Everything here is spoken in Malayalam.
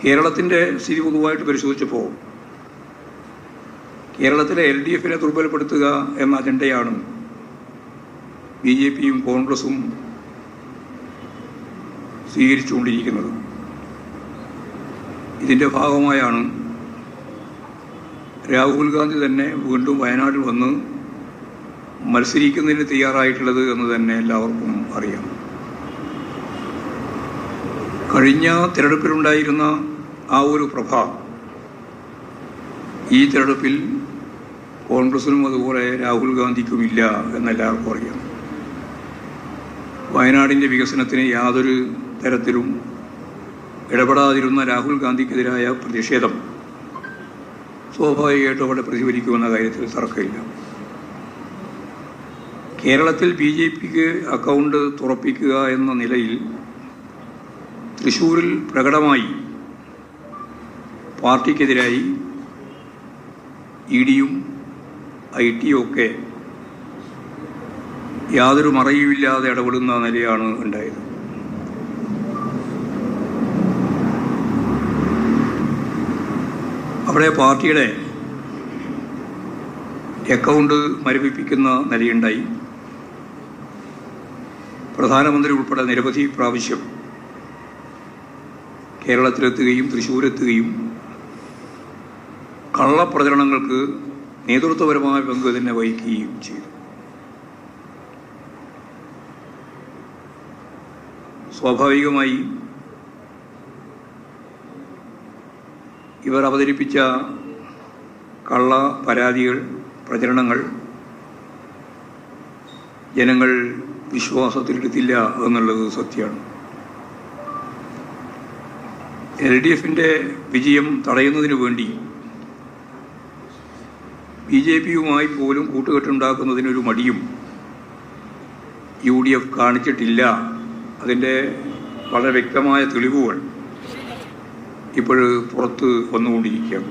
കേരളത്തിൻ്റെ സ്ഥിതി പൊതുവായിട്ട് പരിശോധിച്ചപ്പോൾ കേരളത്തിലെ LDFനെ ദുർബലപ്പെടുത്തുക എന്ന അജണ്ടയാണ് BJPയും കോൺഗ്രസും സ്വീകരിച്ചുകൊണ്ടിരിക്കുന്നത്. ഇതിൻ്റെ ഭാഗമായാണ് രാഹുൽ ഗാന്ധി തന്നെ വീണ്ടും വയനാട്ടിൽ വന്ന് മത്സരിക്കുന്നതിന് തയ്യാറായിട്ടുള്ളത് എന്ന് തന്നെ എല്ലാവർക്കും അറിയാം. കഴിഞ്ഞ തിരഞ്ഞെടുപ്പിലുണ്ടായിരുന്ന ആ ഒരു പ്രഭ ഈ തിരഞ്ഞെടുപ്പിൽ കോൺഗ്രസിനും അതുപോലെ രാഹുൽ ഗാന്ധിക്കുമില്ല എന്നെല്ലാവർക്കും അറിയാം. വയനാടിൻ്റെ വികസനത്തിന് യാതൊരു തരത്തിലും ഇടപെടാതിരുന്ന രാഹുൽ ഗാന്ധിക്കെതിരായ പ്രതിഷേധം സ്വാഭാവികമായിട്ടും അവിടെ പ്രതിഫലിക്കുമെന്ന കാര്യത്തിൽ തർക്കമില്ല. കേരളത്തിൽ BJPക്ക് അക്കൗണ്ട് തുറപ്പിക്കുക എന്ന നിലയിൽ തൃശ്ശൂരിൽ പ്രകടമായി പാർട്ടിക്കെതിരായി EDയും ITയും ഒക്കെ യാതൊരു മറയുമില്ലാതെ ഇടപെടുന്ന നിലയാണ് ഉണ്ടായത്. അവിടെ പാർട്ടിയുടെ അക്കൗണ്ട് മരവിപ്പിക്കുന്ന നിലയുണ്ടായി. പ്രധാനമന്ത്രി ഉൾപ്പെടെ നിരവധി പ്രാവശ്യം കേരളത്തിലെത്തുകയും തൃശ്ശൂരെത്തുകയും കള്ളപ്രചരണങ്ങൾക്ക് നേതൃത്വപരമായ പങ്ക് തന്നെ വഹിക്കുകയും ചെയ്തു. സ്വാഭാവികമായി ഇവർ അവതരിപ്പിച്ച കള്ള പരാതികൾ, പ്രചരണങ്ങൾ ജനങ്ങൾ വിശ്വാസത്തിലെടുത്തില്ല എന്നുള്ളത് സത്യമാണ്. LDFൻ്റെ വിജയം തടയുന്നതിനു വേണ്ടി BJPയുമായി പോലും കൂട്ടുകെട്ടുണ്ടാക്കുന്നതിനൊരു മടിയും UDF കാണിച്ചിട്ടില്ല. അതിൻ്റെ വളരെ വ്യക്തമായ തെളിവുകൾ ഇപ്പോൾ പുറത്ത് വന്നുകൊണ്ടിരിക്കുകയാണ്.